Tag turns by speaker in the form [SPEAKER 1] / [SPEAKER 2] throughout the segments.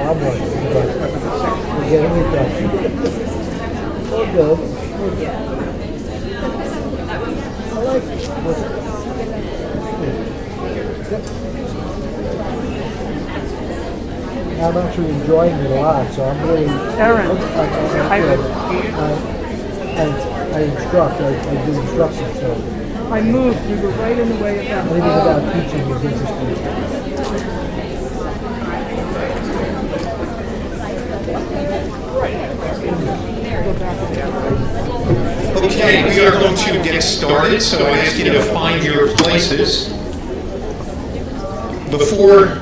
[SPEAKER 1] I'm working, but we're getting it done. We're good. We're good. I like it. I'm actually enjoying it a lot, so I'm really...
[SPEAKER 2] Aaron,
[SPEAKER 1] I instruct, I do instruction, so...
[SPEAKER 2] I moved, you were right in the way of that.
[SPEAKER 1] Anything about teaching is interesting.
[SPEAKER 3] Okay, we are going to get started, so I ask you to find your places. Before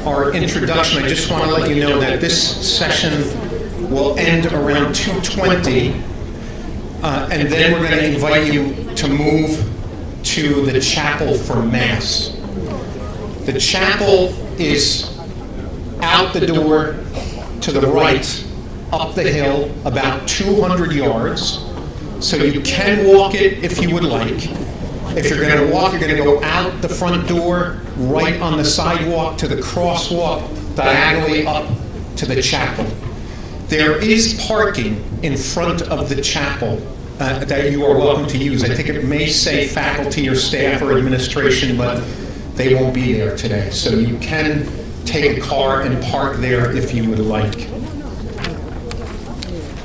[SPEAKER 3] our introduction, I just want to let you know that this session will end around 2:20, and then we're going to invite you to move to the chapel for Mass. The chapel is out the door to the right, up the hill, about 200 yards. So you can walk it if you would like. If you're going to walk, you're going to go out the front door, right on the sidewalk to the crosswalk, diagonally up to the chapel. There is parking in front of the chapel that you are welcome to use. I think it may say faculty or staff or administration, but they won't be there today. So you can take a car and park there if you would like.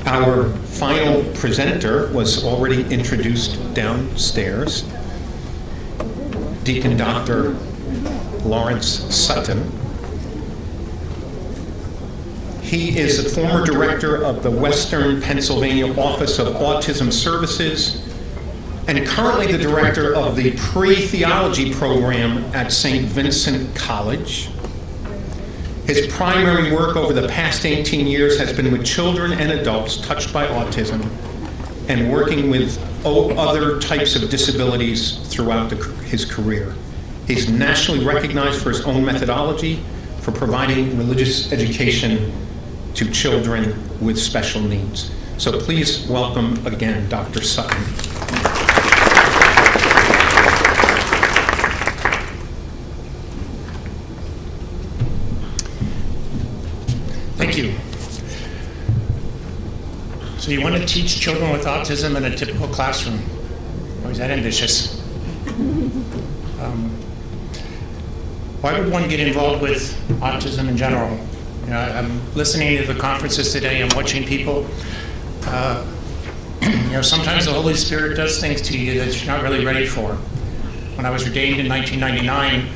[SPEAKER 3] Our final presenter was already introduced downstairs, Deacon Dr. Lawrence Sutton. He is the former director of the Western Pennsylvania Office of Autism Services and currently the director of the pre-theology program at St. Vincent College. His primary work over the past 18 years has been with children and adults touched by autism and working with other types of disabilities throughout his career. He's nationally recognized for his own methodology for providing religious education to children with special needs. So please welcome again Dr. Sutton.
[SPEAKER 4] Thank you. So you want to teach children with autism in a typical classroom? Or is that ambitious? Why would one get involved with autism in general? You know, I'm listening to the conferences today, I'm watching people. Sometimes the Holy Spirit does things to you that you're not really ready for. When I was ordained in 1999,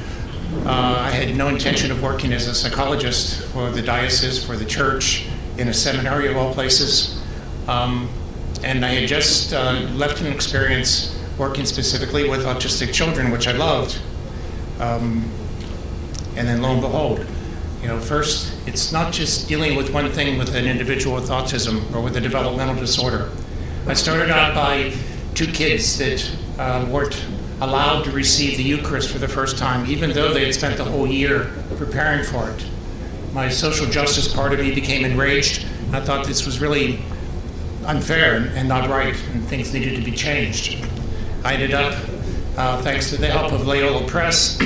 [SPEAKER 4] I had no intention of working as a psychologist for the diocese, for the church, in a seminary of all places. And I had just left an experience working specifically with autistic children, which I loved. And then lo and behold, first, it's not just dealing with one thing with an individual with autism or with a developmental disorder. I started out by two kids that weren't allowed to receive the Eucharist for the first time, even though they had spent the whole year preparing for it. My social justice part of me became enraged. I thought this was really unfair and not right, and things needed to be changed. I ended up, thanks to the help of Loyola Press,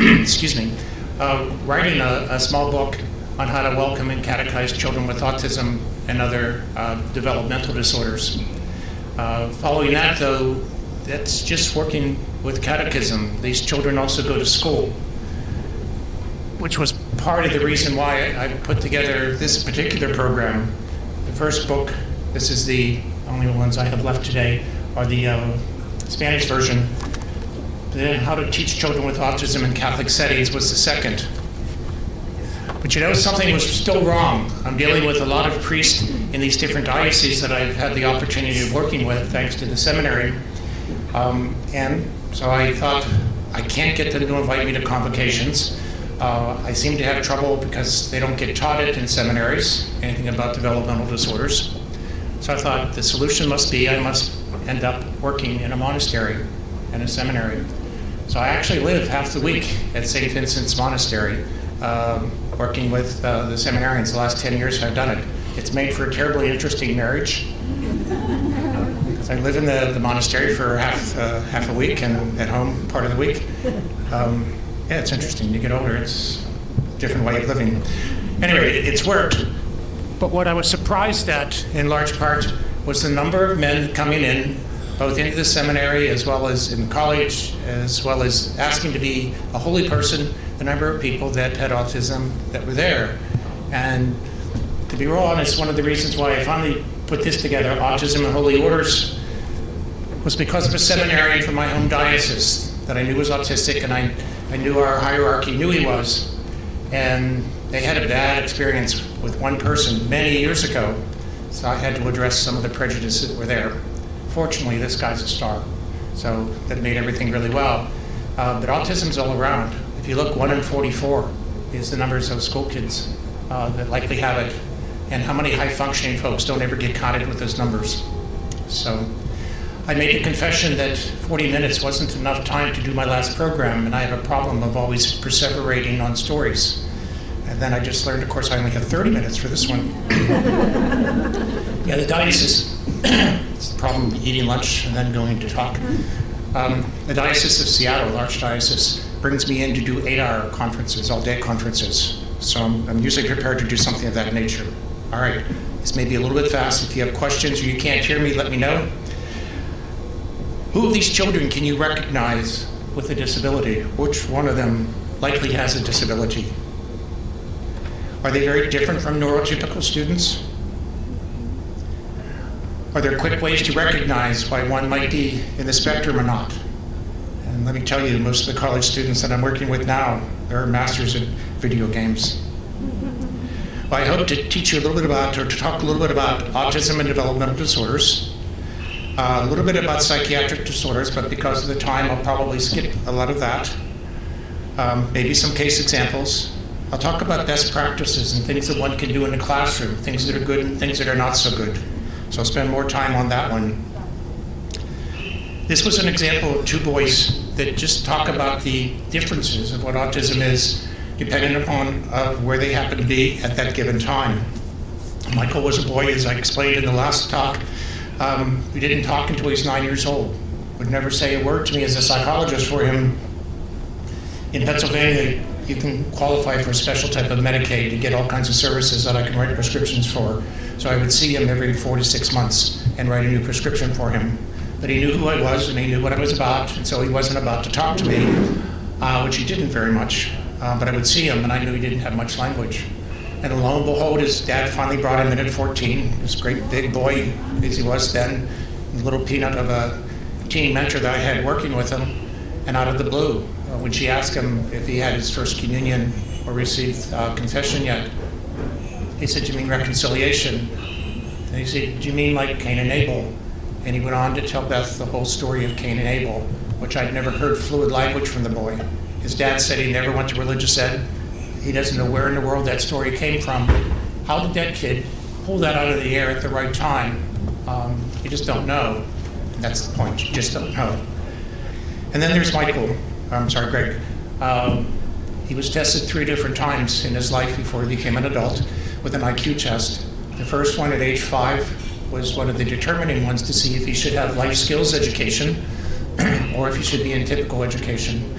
[SPEAKER 4] writing a small book on how to welcome and catechize children with autism and other developmental disorders. Following that, though, that's just working with catechism. These children also go to school, which was part of the reason why I put together this particular program. The first book, this is the only ones I have left today, are the Spanish version. Then How to Teach Children with Autism in Catholic Settings was the second. But something was still wrong. I'm dealing with a lot of priests in these different dioceses that I've had the opportunity of working with thanks to the seminary. And so I thought, I can't get them to invite me to convocations. I seem to have trouble because they don't get taught it in seminaries, anything about developmental disorders. So I thought the solution must be I must end up working in a monastery and a seminary. So I actually live half the week at St. Vincent's Monastery, working with the seminarians. The last 10 years I've done it. It's made for a terribly interesting marriage. I live in the monastery for half a week and at home part of the week. Yeah, it's interesting. You get older, it's a different way of living. Anyway, it's worked. But what I was surprised at, in large part, was the number of men coming in, both into the seminary as well as in college, as well as asking to be a holy person, the number of people that had autism that were there. And to be real honest, one of the reasons why I finally put this together, Autism and Holy Orders, was because of a seminarian from my home diocese that I knew was autistic, and I knew our hierarchy knew he was. And they had a bad experience with one person many years ago, so I had to address some of the prejudices that were there. Fortunately, this guy's a star, so that made everything really well. But autism's all around. If you look, 1 in 44 is the numbers of school kids that likely have it, and how many high-functioning folks don't ever get counted with those numbers. So I made the confession that 40 minutes wasn't enough time to do my last program, and I have a problem of always perseverating on stories. And then I just learned, of course, I only have 30 minutes for this one. Yeah, the diocese, it's the problem of eating lunch and then going to talk. The Diocese of Seattle, Archdiocese, brings me in to do 8-hour conferences, all-day conferences. So I'm usually prepared to do something of that nature. All right, this may be a little bit fast. If you have questions or you can't hear me, let me know. Who of these children can you recognize with a disability? Which one of them likely has a disability? Are they very different from neurotypical students? Are there quick ways to recognize why one might be in the spectrum or not? And let me tell you, most of the college students that I'm working with now, they're masters at video games. Well, I hope to teach you a little bit about, or to talk a little bit about autism and developmental disorders, a little bit about psychiatric disorders, but because of the time, I'll probably skip a lot of that. Maybe some case examples. I'll talk about best practices and things that one can do in the classroom, things that are good and things that are not so good. So I'll spend more time on that one. This was an example of 2 boys that just talk about the differences of what autism is, depending upon where they happen to be at that given time. Michael was a boy, as I explained in the last talk, who didn't talk until he was 9 years old, would never say a word to me as a psychologist for him. In Pennsylvania, you can qualify for a special type of Medicaid to get all kinds of services that I can write prescriptions for. So I would see him every 4 to 6 months and write a new prescription for him. But he knew who I was and he knew what I was about, and so he wasn't about to talk to me, which he didn't very much. But I would see him and I knew he didn't have much language. And lo and behold, his dad finally brought him in at 14, this great big boy as he was then, a little peanut of a teen mentor that I had working with him. And out of the blue, when she asked him if he had his first communion or received confession yet, he said, "Do you mean reconciliation?" And he said, "Do you mean like Cain and Abel?" And he went on to tell Beth the whole story of Cain and Abel, which I'd never heard fluid language from the boy. His dad said he never went to religious ed. He doesn't know where in the world that story came from. How did that kid pull that out of the air at the right time? You just don't know. And that's the point, you just don't know. And then there's Greg. He was tested 3 different times in his life before he became an adult with an IQ test. The first one at age 5 was one of the determining ones to see if he should have life skills education or if he should be in typical education.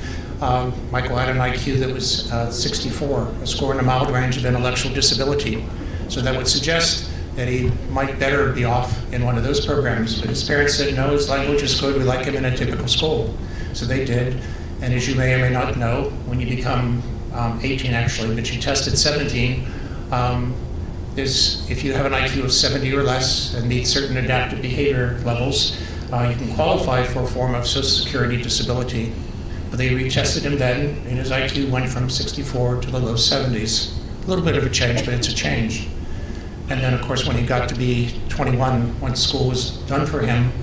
[SPEAKER 4] Michael had an IQ that was 64, a score in the mild range of intellectual disability. So that would suggest that he might better be off in one of those programs. But his parents said, no, his language is good, we like him in a typical school. So they did. And as you may or may not know, when you become 18 actually, but you test at 17, if you have an IQ of 70 or less and meet certain adaptive behavior levels, you can qualify for a form of Social Security disability. But they retested him then, and his IQ went from 64 to the low 70s. A little bit of a change, but it's a change. And then, of course, when he got to be 21, once school was done for him,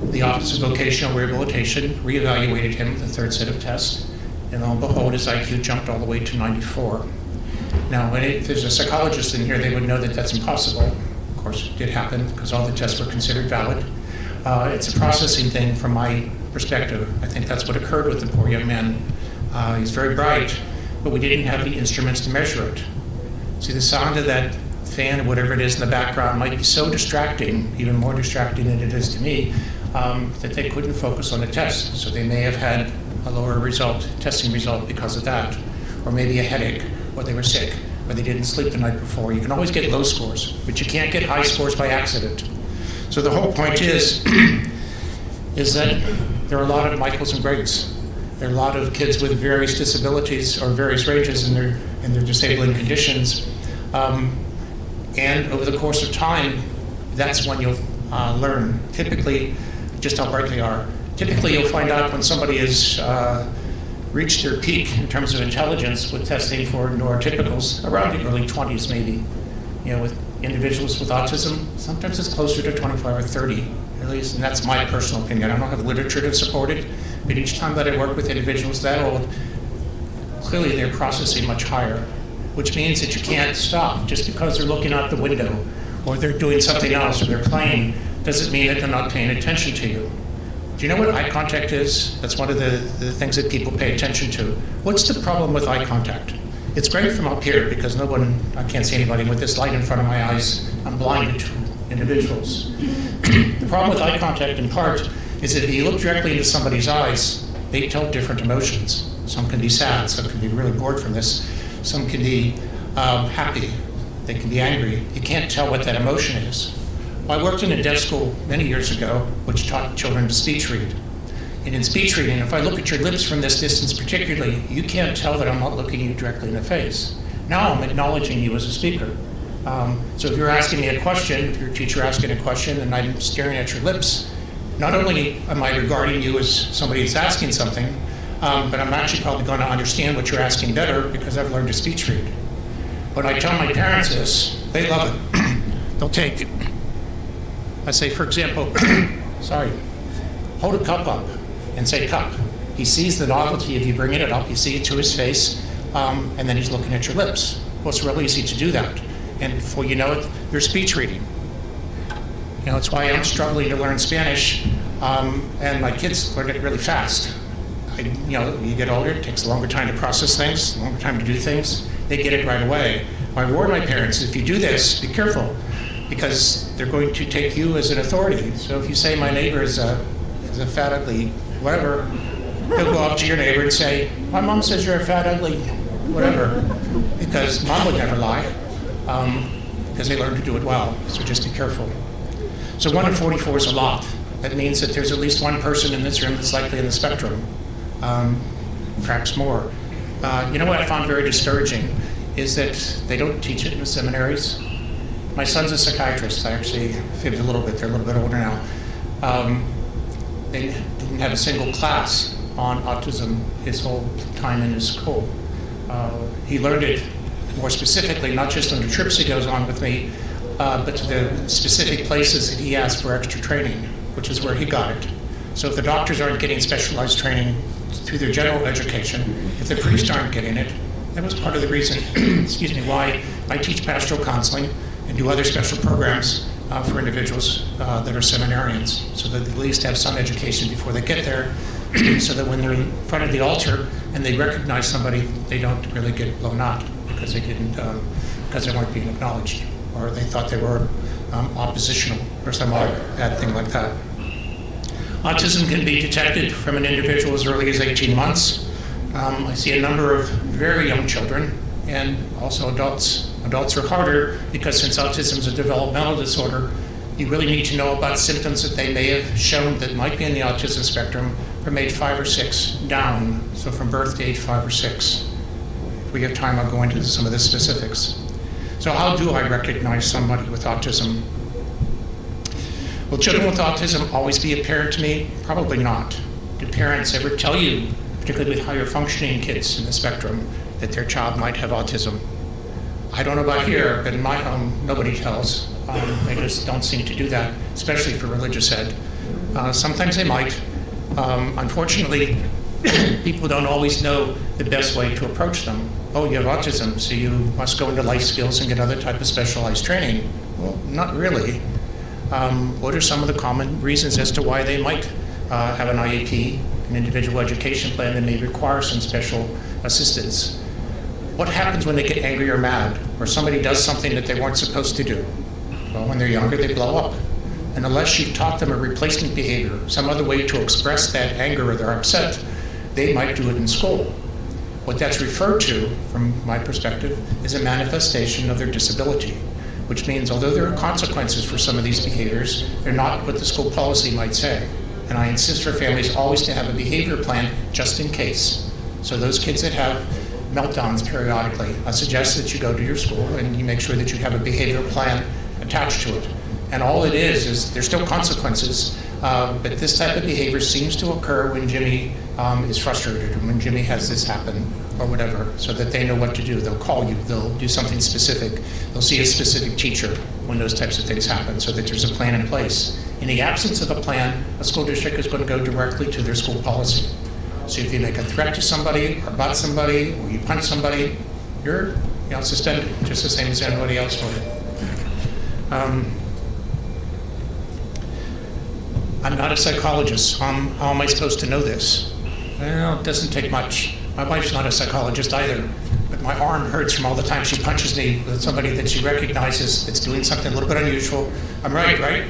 [SPEAKER 4] the Office of Vocational Rehabilitation reevaluated him, the 3rd set of tests, and lo and behold, his IQ jumped all the way to 94. Now, if there's a psychologist in here, they would know that that's impossible. Of course, it did happen because all the tests were considered valid. It's a processing thing from my perspective. I think that's what occurred with the poor young man. He's very bright, but we didn't have the instruments to measure it. See, the sound of that fan or whatever it is in the background might be so distracting, even more distracting than it is to me, that they couldn't focus on the test. So they may have had a lower testing result because of that, or maybe a headache, or they were sick. or they didn't sleep the night before. You can always get low scores, but you can't get high scores by accident. So the whole point is that there are a lot of Michaels and Gregs. There are a lot of kids with various disabilities or various ranges in their disabling conditions. And over the course of time, that's when you'll learn typically just how bright they are. Typically, you'll find out when somebody has reached their peak in terms of intelligence with testing for neurotypicals around the early 20s, maybe. With individuals with autism, sometimes it's closer to 25 or 30, at least, and that's my personal opinion. I don't have literature to support it, but each time that I work with individuals that old, clearly they're processing much higher, which means that you can't stop just because they're looking out the window or they're doing something else or they're playing doesn't mean that they're not paying attention to you. Do you know what eye contact is? That's one of the things that people pay attention to. What's the problem with eye contact? It's great from up here because I can't see anybody with this light in front of my eyes. I'm blinded to individuals. The problem with eye contact in part is that if you look directly into somebody's eyes, they tell different emotions. Some can be sad, some can be really bored from this, some can be happy, they can be angry. You can't tell what that emotion is. Well, I worked in a deaf school many years ago, which taught children to speech read. And in speech reading, if I look at your lips from this distance particularly, you can't tell that I'm not looking you directly in the face. Now I'm acknowledging you as a speaker. So if you're asking me a question, if your teacher asking a question and I'm staring at your lips, not only am I regarding you as somebody that's asking something, but I'm actually probably going to understand what you're asking better because I've learned to speech read. When I tell my parents this, they love it. They'll take it. I say, for example, hold a cup up and say cup. He sees the novelty of you bringing it up, you see it to his face, and then he's looking at your lips. Well, it's real easy to do that. And before you know it, you're speech reading. It's why I'm struggling to learn Spanish, and my kids learn it really fast. You get older, it takes a longer time to process things, a longer time to do things. They get it right away. I warn my parents, if you do this, be careful, because they're going to take you as an authority. So if you say my neighbor is a fat, ugly, whatever, he'll go up to your neighbor and say, my mom says you're a fat, ugly, whatever, because mom would never lie, because they learn to do it well, so just be careful. So 1 in 44 is a lot. That means that there's at least one person in this room that's likely in the spectrum, perhaps more. You know what I found very discouraging is that they don't teach it in the seminaries. My son's a psychiatrist. I actually fibbed a little bit. They're a little bit older now. They didn't have a single class on autism his whole time in his school. He learned it more specifically, not just on the trips he goes on with me, but to the specific places that he asked for extra training, which is where he got it. So if the doctors aren't getting specialized training through their general education, if the priests aren't getting it, that was part of the reason, why I teach pastoral counseling and do other special programs for individuals that are seminarians, so that they at least have some education before they get there, so that when they're in front of the altar and they recognize somebody, they don't really get blown out because they weren't being acknowledged, or they thought they were oppositional or some odd bad thing like that. Autism can be detected from an individual as early as 18 months. I see a number of very young children and also adults. Adults are harder because since autism is a developmental disorder, you really need to know about symptoms that they may have shown that might be in the autism spectrum from age 5 or 6 down, so from birth to age 5 or 6. If we have time, I'll go into some of the specifics. So how do I recognize somebody with autism? Will children with autism always be apparent to me? Probably not. Do parents ever tell you, particularly with higher functioning kids in the spectrum, that their child might have autism? I don't know about here, but in my home, nobody tells. They just don't seem to do that, especially for religious ed. Sometimes they might. Unfortunately, people don't always know the best way to approach them. Oh, you have autism, so you must go into life skills and get other type of specialized training. Well, not really. What are some of the common reasons as to why they might have an IEP, an individual education plan that may require some special assistance? What happens when they get angry or mad, or somebody does something that they weren't supposed to do? Well, when they're younger, they blow up. And unless you've taught them a replacement behavior, some other way to express that anger or their upset, they might do it in school. What that's referred to, from my perspective, is a manifestation of their disability, which means although there are consequences for some of these behaviors, they're not what the school policy might say. And I insist for families always to have a behavior plan just in case. So those kids that have meltdowns periodically, I suggest that you go to your school and you make sure that you have a behavior plan attached to it. And all it is there's still consequences, but this type of behavior seems to occur when Jimmy is frustrated, or when Jimmy has this happen, or whatever, so that they know what to do. They'll call you, they'll do something specific, they'll see a specific teacher when those types of things happen, so that there's a plan in place. In the absence of a plan, a school district is going to go directly to their school policy. So if you make a threat to somebody, or butt somebody, or you punch somebody, you're suspended, just the same as anybody else would. I'm not a psychologist. How am I supposed to know this? Well, it doesn't take much. My wife's not a psychologist either, but my arm hurts from all the time she punches me with somebody that she recognizes that's doing something a little bit unusual. I'm right?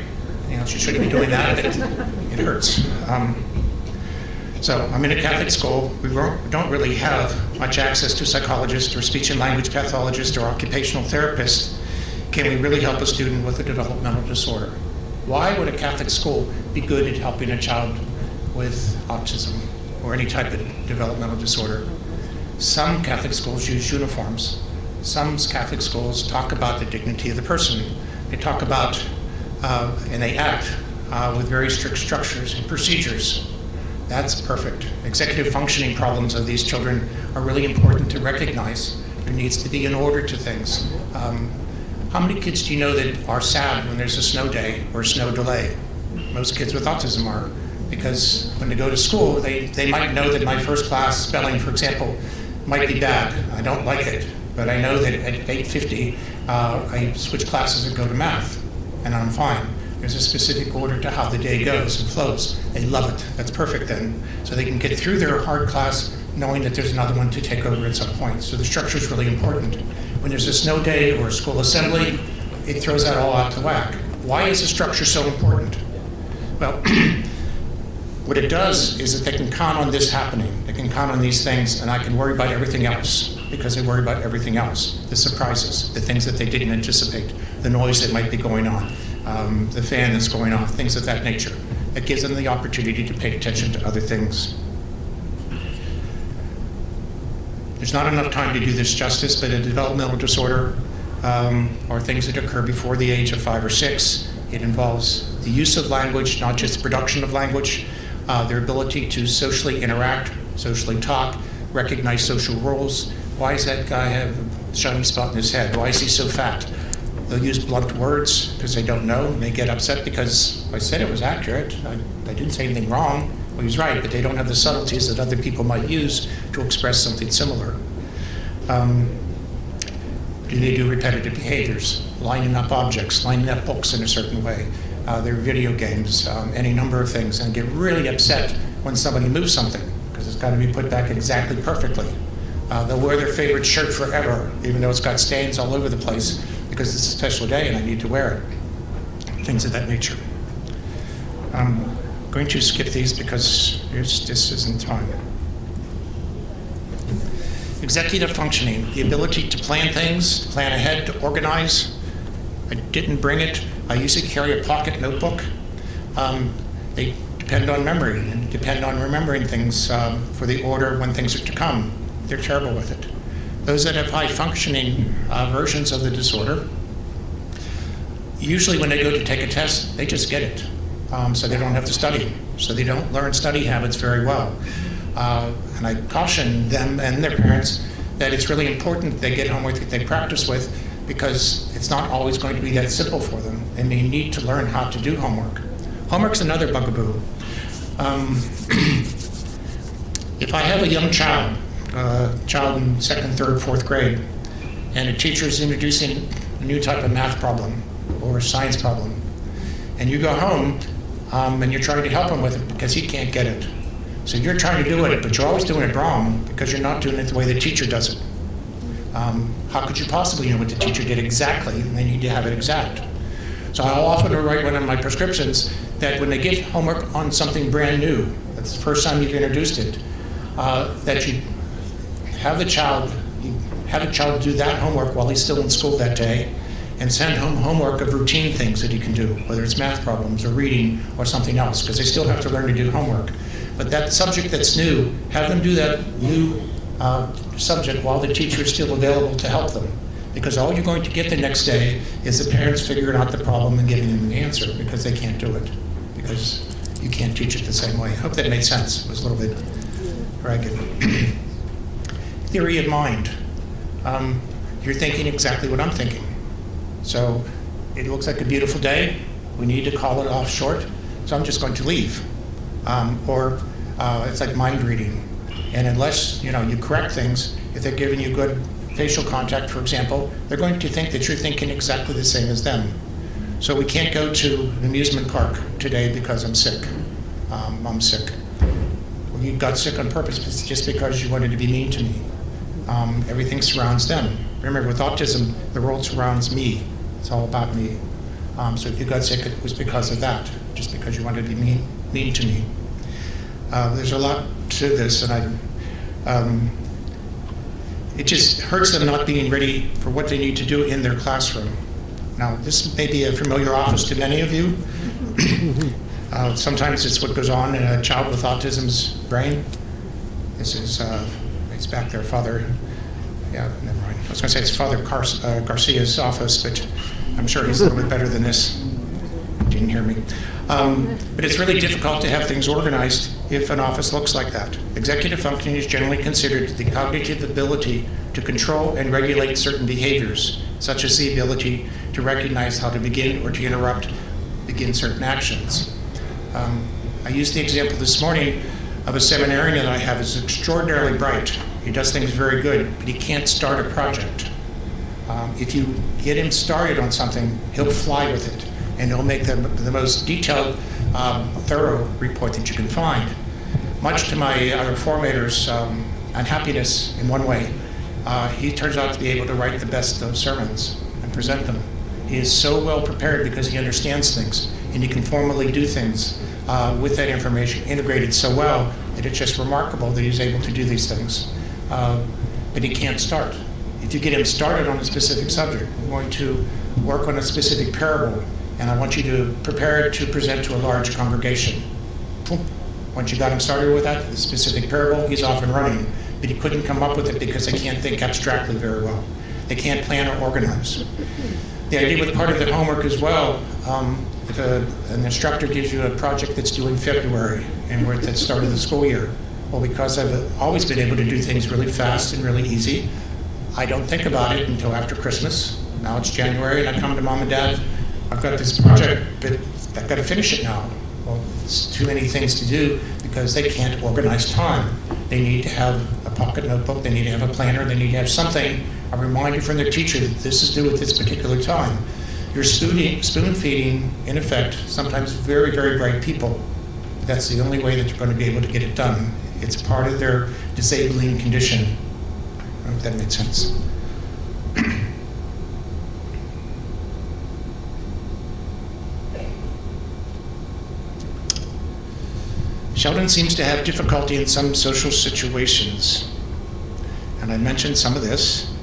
[SPEAKER 4] She shouldn't be doing that, but it hurts. So I'm in a Catholic school. We don't really have much access to psychologists or speech and language pathologists or occupational therapists. Can we really help a student with a developmental disorder? Why would a Catholic school be good at helping a child with autism or any type of developmental disorder? Some Catholic schools use uniforms. Some Catholic schools talk about the dignity of the person. They talk about, and they act with very strict structures and procedures. That's perfect. Executive functioning problems of these children are really important to recognize. There needs to be an order to things. How many kids do you know that are sad when there's a snow day or a snow delay? Most kids with autism are, because when they go to school, they might know that my first class spelling, for example, might be bad. I don't like it, but I know that at 8:50, I switch classes and go to math, and I'm fine. There's a specific order to how the day goes and flows. They love it. That's perfect then. So they can get through their hard class knowing that there's another one to take over at some point. So the structure is really important. When there's a snow day or a school assembly, it throws that all out to whack. Why is the structure so important? Well, what it does is that they can count on this happening. They can count on these things, and I can worry about everything else, because they worry about everything else. The surprises, the things that they didn't anticipate, the noise that might be going on, the fan that's going off, things of that nature. It gives them the opportunity to pay attention to other things. There's not enough time to do this justice, but a developmental disorder are things that occur before the age of 5 or 6. It involves the use of language, not just production of language, their ability to socially interact, socially talk, recognize social roles. Why does that guy have a shiny spot in his head? Why is he so fat? They'll use blunt words because they don't know, and they get upset because I said it was accurate. I didn't say anything wrong. Well, he's right, but they don't have the subtleties that other people might use to express something similar. Do they do repetitive behaviors? Lining up objects, lining up books in a certain way. Their video games, any number of things, and get really upset when somebody moves something because it's got to be put back exactly perfectly. They'll wear their favorite shirt forever, even though it's got stains all over the place, because it's a special day and I need to wear it. Things of that nature. I'm going to skip these because this isn't time. Executive functioning, the ability to plan things, to plan ahead, to organize. I didn't bring it. I usually carry a pocket notebook. They depend on memory and depend on remembering things for the order when things are to come. They're terrible with it. Those that have high functioning versions of the disorder, usually when they go to take a test, they just get it. So they don't have to study. So they don't learn study habits very well. And I caution them and their parents that it's really important that they get homework that they practice with, because it's not always going to be that simple for them, and they need to learn how to do homework. Homework's another bugaboo. If I have a young child in 2nd, 3rd, 4th grade, and a teacher is introducing a new type of math problem or a science problem, and you go home and you're trying to help him with it because he can't get it. So you're trying to do it, but you're always doing it wrong because you're not doing it the way the teacher does it. How could you possibly know what the teacher did exactly, and they need to have it exact? So I'll often write one of my prescriptions that when they get homework on something brand new, that's the first time you've introduced it, that you have the child do that homework while he's still in school that day, and send home homework of routine things that he can do, whether it's math problems or reading or something else, because they still have to learn to do homework. But that subject that's new, have them do that new subject while the teacher is still available to help them. Because all you're going to get the next day is the parents figuring out the problem and giving them the answer, because they can't do it, because you can't teach it the same way. I hope that made sense. It was a little bit ragged. Theory of mind. You're thinking exactly what I'm thinking. So it looks like a beautiful day. We need to call it off short, so I'm just going to leave. Or it's like mind reading. And unless you correct things, if they're giving you good facial contact, for example, they're going to think that you're thinking exactly the same as them. So we can't go to an amusement park today because I'm sick. I'm sick. Well, you got sick on purpose just because you wanted to be mean to me. Everything surrounds them. Remember, with autism, the world surrounds me. It's all about me. So if you got sick, it was because of that, just because you wanted to be mean to me. There's a lot to this, and it just hurts them not being ready for what they need to do in their classroom. Now, this may be a familiar office to many of you. Sometimes it's what goes on in a child with autism's brain. This is, it's back there, Father, yeah, never mind. I was going to say it's Father Garcia's office, but I'm sure he's a little bit better than this. Didn't hear me. But it's really difficult to have things organized if an office looks like that. Executive functioning is generally considered the cognitive ability to control and regulate certain behaviors, such as the ability to recognize how to begin or to begin certain actions. I used the example this morning of a seminarian that I have who's extraordinarily bright. He does things very good, but he can't start a project. If you get him started on something, he'll fly with it, and he'll make the most detailed, thorough report that you can find. Much to my reformator's unhappiness in one way, he turns out to be able to write the best of sermons and present them. He is so well prepared because he understands things, and he can formally do things with that information integrated so well that it's just remarkable that he's able to do these things. But he can't start. If you get him started on a specific subject, we're going to work on a specific parable, and I want you to prepare it to present to a large congregation. Once you got him started with that, the specific parable, he's off and running. But he couldn't come up with it because they can't think abstractly very well. They can't plan or organize. The idea with part of the homework as well, if an instructor gives you a project that's due in February and we're at the start of the school year, well, because I've always been able to do things really fast and really easy, I don't think about it until after Christmas. Now it's January and I come to Mom and Dad, I've got this project, but I've got to finish it now. Well, it's too many things to do because they can't organize time. They need to have a pocket notebook, they need to have a planner, they need to have something, a reminder from their teacher that this is due at this particular time. You're spoon feeding, in effect, sometimes very, very bright people. That's the only way that you're going to be able to get it done. It's part of their disabling condition. I hope that made sense. Sheldon seems to have difficulty in some social situations. And I mentioned some of this.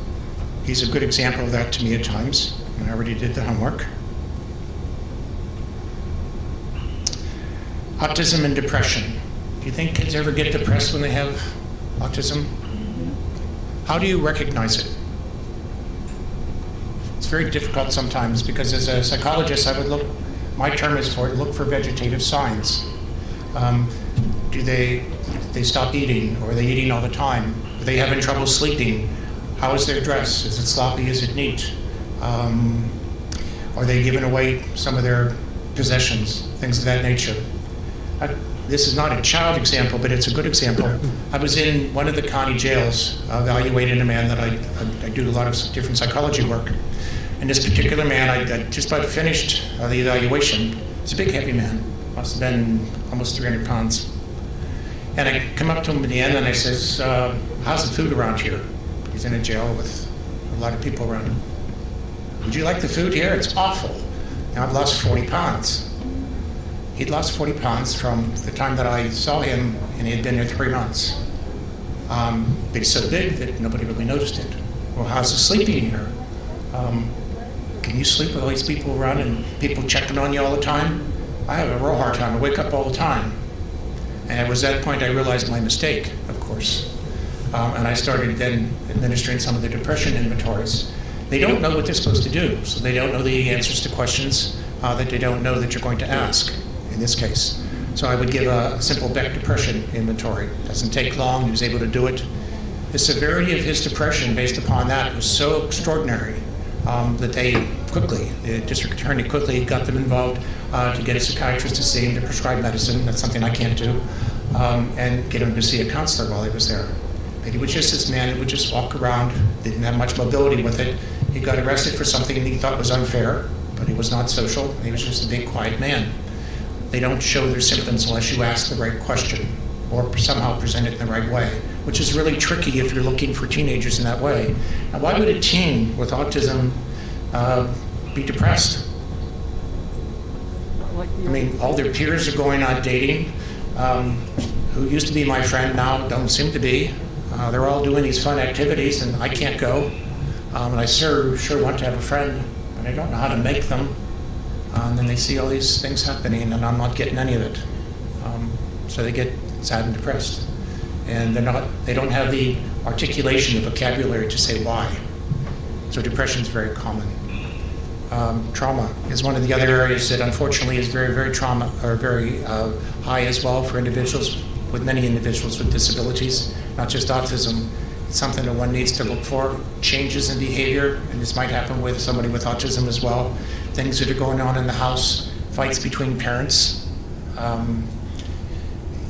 [SPEAKER 4] He's a good example of that to me at times. I already did the homework. Autism and depression. Do you think kids ever get depressed when they have autism? How do you recognize it? It's very difficult sometimes because as a psychologist, I would look, my term is look for vegetative signs. Do they stop eating, or are they eating all the time? Are they having trouble sleeping? How is their dress? Is it sloppy? Is it neat? Are they giving away some of their possessions? Things of that nature. This is not a child example, but it's a good example. I was in one of the county jails evaluating a man that I do a lot of different psychology work. And this particular man, I just about finished the evaluation. He's a big, heavy man. Must have been almost 300 pounds. And I come up to him at the end and I says, how's the food around here? He's in a jail with a lot of people around him. Would you like the food here? It's awful. Now I've lost 40 pounds. He'd lost 40 pounds from the time that I saw him, and he had been here 3 months. But it's so big that nobody really noticed it. Well, how's the sleeping here? Can you sleep with all these people around and people checking on you all the time? I have a real hard time. I wake up all the time. And it was at that point I realized my mistake, of course. And I started then administering some of the depression inventories. They don't know what they're supposed to do, so they don't know the answers to questions that they don't know that you're going to ask, in this case. So I would give a simple Beck depression inventory. Doesn't take long, he was able to do it. The severity of his depression based upon that was so extraordinary that the district attorney quickly got them involved to get a psychiatrist to see him, to prescribe medicine. That's something I can't do. And get him to see a counselor while he was there. But he was just this man who would just walk around, didn't have much mobility with it. He got arrested for something he thought was unfair, but he was not social. He was just a big, quiet man. They don't show their symptoms unless you ask the right question or somehow present it in the right way, which is really tricky if you're looking for teenagers in that way. Now, why would a teen with autism be depressed? I mean, all their peers are going on dating, who used to be my friend now don't seem to be. They're all doing these fun activities and I can't go. And I sure want to have a friend, but I don't know how to make them. And then they see all these things happening and I'm not getting any of it. So they get sad and depressed. And they don't have the articulation, the vocabulary to say why. So depression is very common. Trauma is one of the other areas that unfortunately is very, very very high as well for individuals, with many individuals with disabilities, not just autism. It's something that one needs to look for. Changes in behavior, and this might happen with somebody with autism as well. Things that are going on in the house, fights between parents.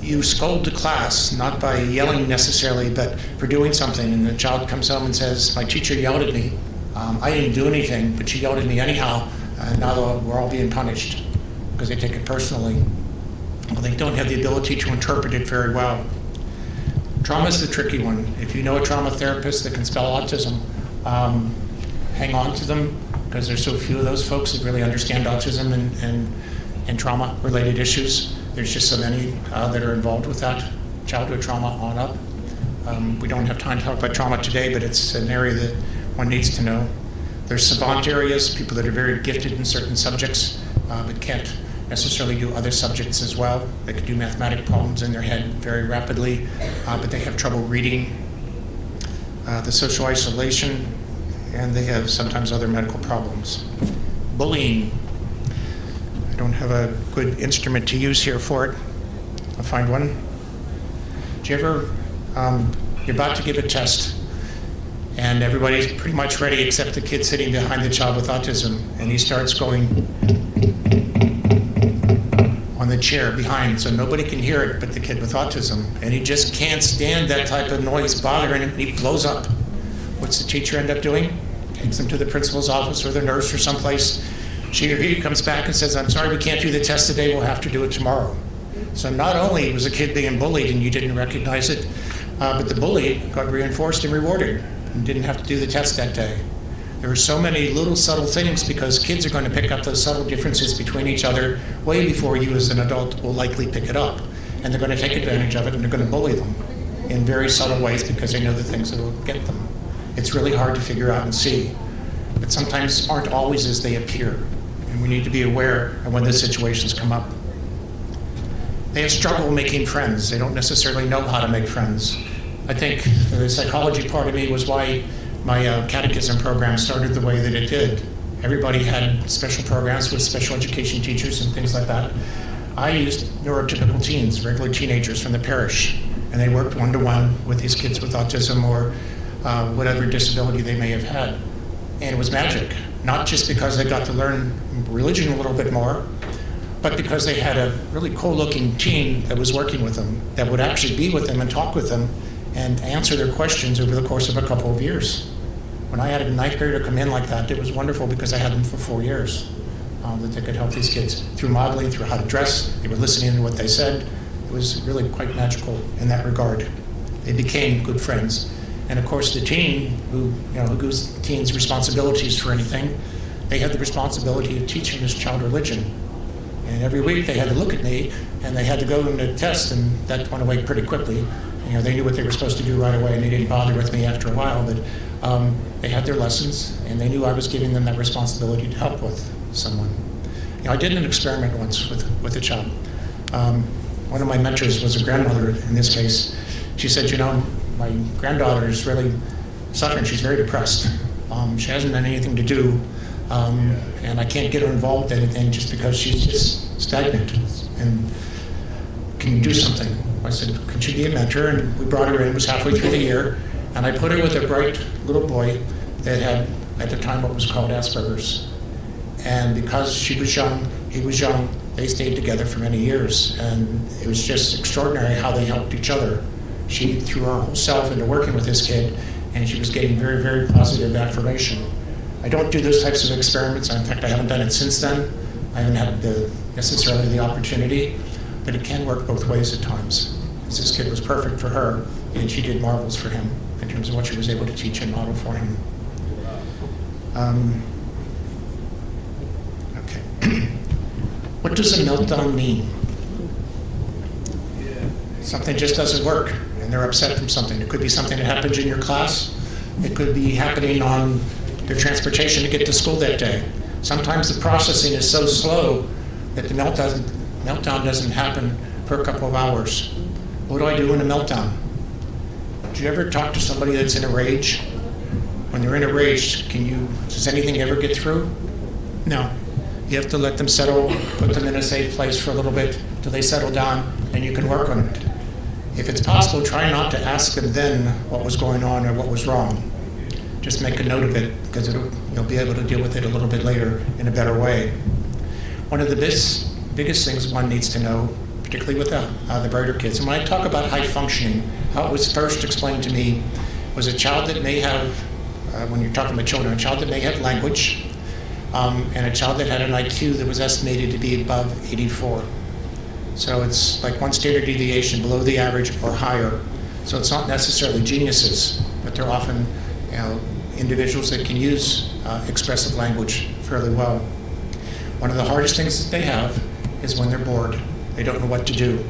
[SPEAKER 4] You scold the class, not by yelling necessarily, but for doing something, and the child comes home and says, my teacher yelled at me. I didn't do anything, but she yelled at me anyhow, and now we're all being punished because they take it personally. Well, they don't have the ability to interpret it very well. Trauma is the tricky one. If you know a trauma therapist that can spell autism, hang on to them, because there's so few of those folks that really understand autism and trauma-related issues. There's just so many that are involved with that, childhood trauma on up. We don't have time to talk about trauma today, but it's an area that one needs to know. There's savant areas, people that are very gifted in certain subjects, but can't necessarily do other subjects as well. They can do mathematic problems in their head very rapidly, but they have trouble reading. The social isolation, and they have sometimes other medical problems. Bullying. I don't have a good instrument to use here for it. I'll find one. Do you ever, you're about to give a test, and everybody's pretty much ready except the kid sitting behind the child with autism, and he starts going on the chair behind, so nobody can hear it but the kid with autism, and he just can't stand that type of noise bothering him, and he blows up. What's the teacher end up doing? Takes him to the principal's office or the nurse or someplace. She or he comes back and says, I'm sorry, we can't do the test today, we'll have to do it tomorrow. So not only was a kid being bullied and you didn't recognize it, but the bully got reinforced and rewarded and didn't have to do the test that day. There are so many little subtle things because kids are going to pick up those subtle differences between each other way before you as an adult will likely pick it up. And they're going to take advantage of it and they're going to bully them in very subtle ways because they know the things that will get them. It's really hard to figure out and see, but sometimes aren't always as they appear. And we need to be aware of when those situations come up. They have struggle making friends. They don't necessarily know how to make friends. I think the psychology part of me was why my catechism program started the way that it did. Everybody had special programs with special education teachers and things like that. I used neurotypical teens, regular teenagers from the parish, and they worked one-to-one with these kids with autism or whatever disability they may have had. And it was magic, not just because they got to learn religion a little bit more, but because they had a really cool-looking teen that was working with them, that would actually be with them and talk with them and answer their questions over the course of a couple of years. When I had a ninth grader come in like that, it was wonderful because I had them for 4 years, that they could help these kids through modeling, through how to dress. They were listening to what they said. It was really quite magical in that regard. They became good friends. And of course, the teen who gives teens responsibilities for anything, they had the responsibility of teaching this child religion. And every week they had to look at me and they had to go in a test, and that went away pretty quickly. they knew what they were supposed to do right away, and they didn't bother with me after a while, but they had their lessons, and they knew I was giving them that responsibility to help with someone. I did an experiment once with a child. One of my mentors was a grandmother in this case. She said, my granddaughter is really suffering. She's very depressed. She hasn't done anything to do, and I can't get her involved in anything just because she's just stagnant. And can you do something? I said, could you be a mentor? And we brought her in. It was halfway through the year, and I put her with a bright little boy that had, at the time, what was called Asperger's. And because she was young, he was young, they stayed together for many years, and it was just extraordinary how they helped each other. She threw her whole self into working with this kid, and she was getting very, very positive affirmation. I don't do those types of experiments. In fact, I haven't done it since then. I haven't had necessarily the opportunity, but it can work both ways at times. Because this kid was perfect for her, and she did marvels for him in terms of what she was able to teach and model for him. What does a meltdown mean? Something just doesn't work, and they're upset from something. It could be something that happens in your class. It could be happening on their transportation to get to school that day. Sometimes the processing is so slow that the meltdown doesn't happen for a couple of hours. What do I do in a meltdown? Do you ever talk to somebody that's in a rage? When they're in a rage, does anything ever get through? No. You have to let them settle, put them in a safe place for a little bit till they settle down, and you can work on it. If it's possible, try not to ask them then what was going on or what was wrong. Just make a note of it, because you'll be able to deal with it a little bit later in a better way. One of the biggest things one needs to know, particularly with the brighter kids, and when I talk about high functioning, how it was first explained to me was a child that may have, when you're talking about children, a child that may have language, and a child that had an IQ that was estimated to be above 84. So it's like one standard deviation below the average or higher. So it's not necessarily geniuses, but they're often individuals that can use expressive language fairly well. One of the hardest things that they have is when they're bored. They don't know what to do.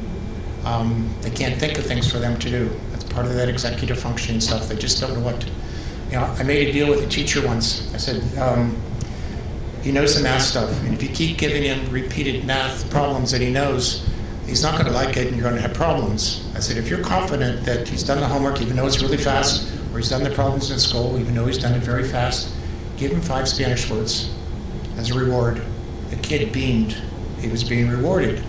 [SPEAKER 4] They can't think of things for them to do. That's part of that executive functioning stuff. They just don't know what to. I made a deal with a teacher once. I said, he knows the math stuff, and if you keep giving him repeated math problems that he knows, he's not going to like it and you're going to have problems. I said, if you're confident that he's done the homework even though it's really fast, or he's done the problems in school even though he's done it very fast, give him 5 Spanish words as a reward. The kid beamed. He was being rewarded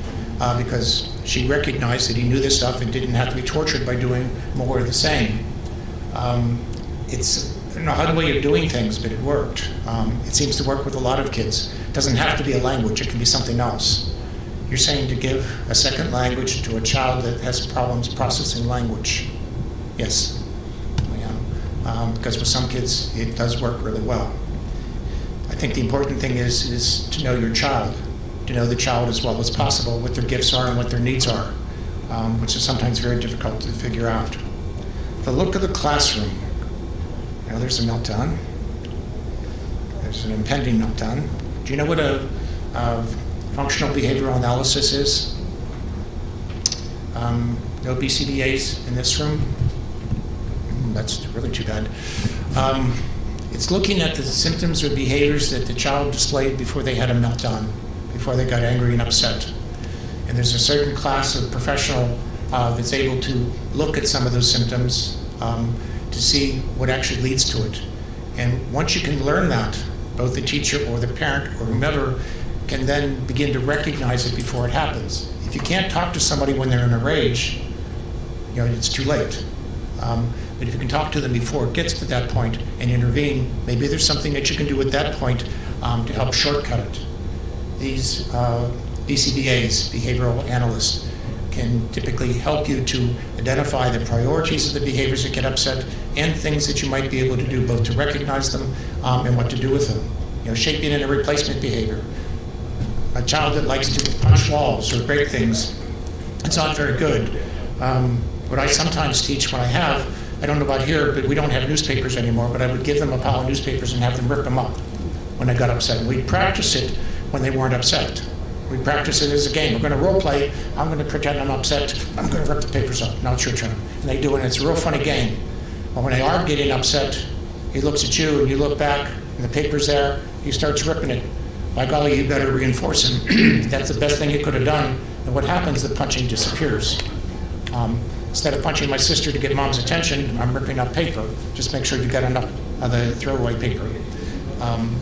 [SPEAKER 4] because she recognized that he knew this stuff and didn't have to be tortured by doing more of the same. It's an odd way of doing things, but it worked. It seems to work with a lot of kids. It doesn't have to be a language, it can be something else. You're saying to give a second language to a child that has problems processing language. Yes. Because with some kids, it does work really well. I think the important thing is to know your child, to know the child as well as possible, what their gifts are and what their needs are, which is sometimes very difficult to figure out. The look of the classroom. There's a meltdown. There's an impending meltdown. Do you know what a functional behavioral analysis is? No BCBAs in this room? That's really too bad. It's looking at the symptoms or behaviors that the child displayed before they had a meltdown, before they got angry and upset. And there's a certain class of professional that's able to look at some of those symptoms to see what actually leads to it. And once you can learn that, both the teacher or the parent or whomever can then begin to recognize it before it happens. If you can't talk to somebody when they're in a rage, it's too late. But if you can talk to them before it gets to that point and intervene, maybe there's something that you can do at that point to help shortcut it. These BCBAs, behavioral analysts, can typically help you to identify the priorities of the behaviors that get upset and things that you might be able to do both to recognize them and what to do with them. Shaping in a replacement behavior. A child that likes to punch walls or break things, it's not very good. What I sometimes teach when I don't know about here, but we don't have newspapers anymore, but I would give them a pile of newspapers and have them rip them up when I got upset. And we'd practice it when they weren't upset. We practice it as a game. We're going to role play. I'm going to pretend I'm upset. I'm going to rip the papers up. Now it's your turn. And they do it, and it's a real funny game. But when they are getting upset, he looks at you, and you look back, and the paper's there. He starts ripping it. By golly, you better reinforce him. That's the best thing you could have done. And what happens, the punching disappears. Instead of punching my sister to get mom's attention, I'm ripping up paper. Just make sure you get enough of the throwaway paper.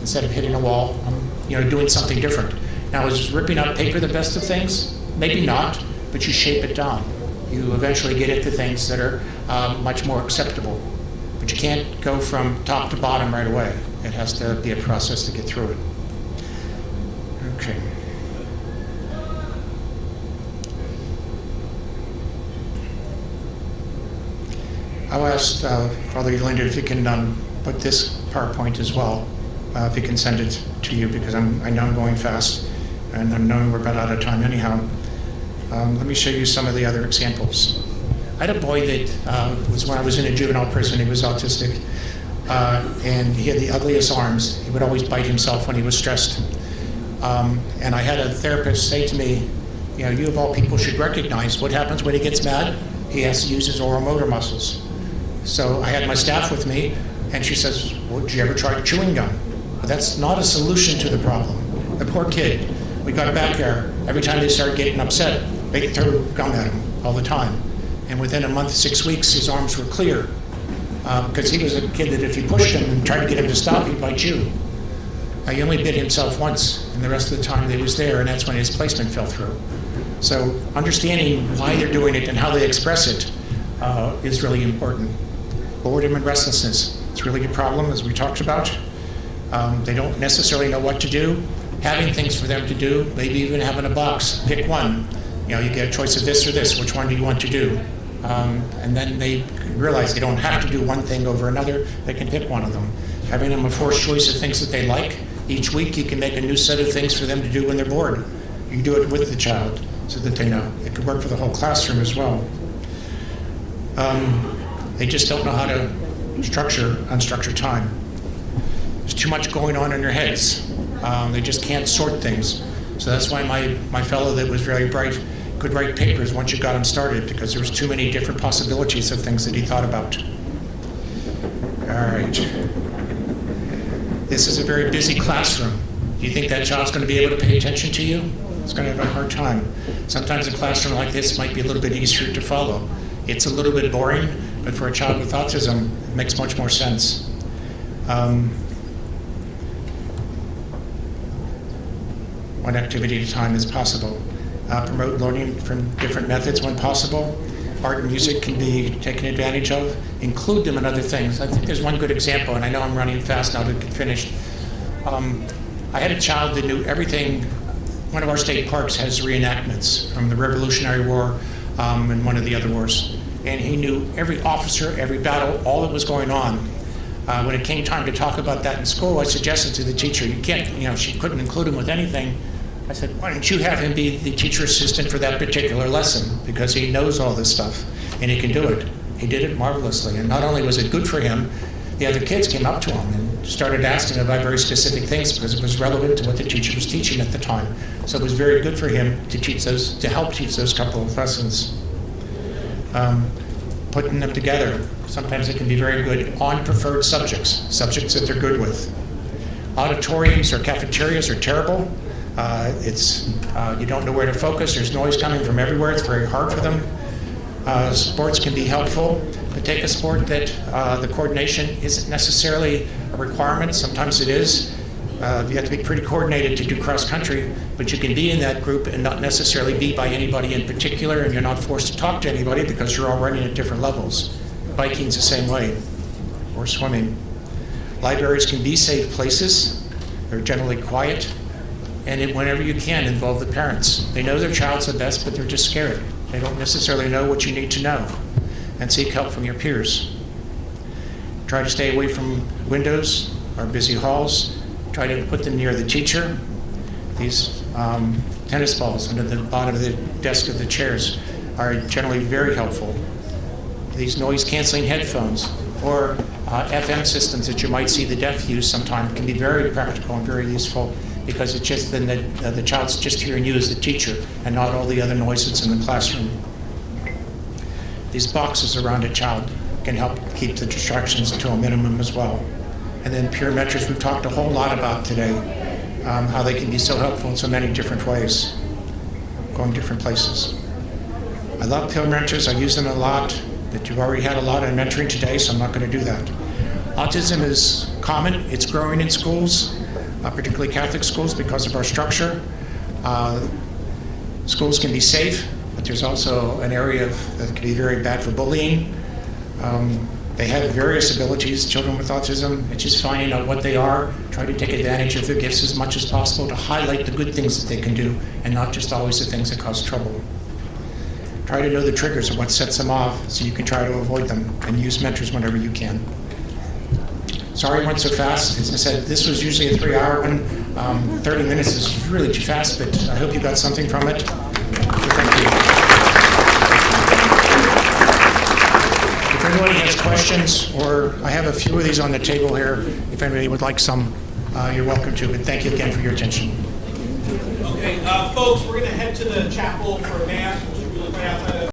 [SPEAKER 4] Instead of hitting a wall, I'm doing something different. Now, is ripping up paper the best of things? Maybe not, but you shape it down. You eventually get it to things that are much more acceptable. But you can't go from top to bottom right away. It has to be a process to get through it. Okay. I'll ask Father Linda if you can put this PowerPoint as well, if you can send it to you, because I know I'm going fast, and I'm knowing we're about out of time anyhow. Let me show you some of the other examples. I had a boy that was when I was in a juvenile prison. He was autistic, and he had the ugliest arms. He would always bite himself when he was stressed. And I had a therapist say to me, you of all people should recognize what happens when he gets mad. He has to use his oral motor muscles. So I had my staff with me, and she says, well, did you ever try chewing gum? But that's not a solution to the problem. The poor kid, we got back there, every time they started getting upset, they threw gum at him all the time. And within a month, 6 weeks, his arms were clear. Because he was a kid that if you pushed him and tried to get him to stop, he'd bite you. He only bit himself once, and the rest of the time they was there, and that's when his placement fell through. So understanding why they're doing it and how they express it is really important. Boredom and restlessness, it's really a problem, as we talked about. They don't necessarily know what to do. Having things for them to do, maybe even having a box, pick one. You get a choice of this or this, which one do you want to do? And then they realize they don't have to do one thing over another, they can pick one of them. Having them a forced choice of things that they like. Each week you can make a new set of things for them to do when they're bored. You do it with the child so that they know. It could work for the whole classroom as well. They just don't know how to structure unstructured time. There's too much going on in their heads. They just can't sort things. So that's why my fellow that was very bright could write papers once you got him started, because there was too many different possibilities of things that he thought about. All right. This is a very busy classroom. Do you think that child's going to be able to pay attention to you? It's going to have a hard time. Sometimes a classroom like this might be a little bit easier to follow. It's a little bit boring, but for a child with autism, it makes much more sense. One activity at a time is possible. Promote learning from different methods when possible. Art and music can be taken advantage of. Include them in other things. I think there's one good example, and I know I'm running fast now to get finished. I had a child that knew everything. One of our state parks has reenactments from the Revolutionary War and one of the other wars. And he knew every officer, every battle, all that was going on. When it came time to talk about that in school, I suggested to the teacher, you can't, she couldn't include him with anything. I said, why don't you have him be the teacher assistant for that particular lesson? Because he knows all this stuff and he can do it. He did it marvelously. And not only was it good for him, the other kids came up to him and started asking about very specific things because it was relevant to what the teacher was teaching at the time. So it was very good for him to teach those, to help teach those couple of lessons. Putting them together. Sometimes it can be very good on preferred subjects that they're good with. Auditoriums or cafeterias are terrible. You don't know where to focus. There's noise coming from everywhere. It's very hard for them. Sports can be helpful, but take a sport that the coordination isn't necessarily a requirement. Sometimes it is. You have to be pretty coordinated to do cross country, but you can be in that group and not necessarily be by anybody in particular, and you're not forced to talk to anybody because you're all running at different levels. Biking's the same way, or swimming. Libraries can be safe places. They're generally quiet. And whenever you can, involve the parents. They know their child's the best, but they're just scared. They don't necessarily know what you need to know. And seek help from your peers. Try to stay away from windows or busy halls. Try to put them near the teacher. These tennis balls under the bottom of the desk of the chairs are generally very helpful. These noise-canceling headphones or FM systems that you might see the deaf use sometimes can be very practical and very useful because it's just then the child's just hearing you as the teacher and not all the other noise that's in the classroom. These boxes around a child can help keep the distractions to a minimum as well. And then peer mentors we've talked a whole lot about today, how they can be so helpful in so many different ways, going different places. I love peer mentors, I use them a lot, but you've already had a lot of mentoring today, so I'm not going to do that. Autism is common, it's growing in schools, particularly Catholic schools because of our structure. Schools can be safe, but there's also an area that can be very bad for bullying. They have various abilities, children with autism. It's just finding out what they are, try to take advantage of their gifts as much as possible to highlight the good things that they can do and not just always the things that cause trouble. Try to know the triggers of what sets them off so you can try to avoid them and use mentors whenever you can. Sorry I went so fast. As I said, this was usually a 3-hour one. 30 minutes is really too fast, but I hope you got something from it. So thank you. If anybody has questions, or I have a few of these on the table here, if anybody would like some, you're welcome to, but thank you again for your attention.
[SPEAKER 5] Okay, folks, we're going to head to the chapel for Mass, which is really right outside of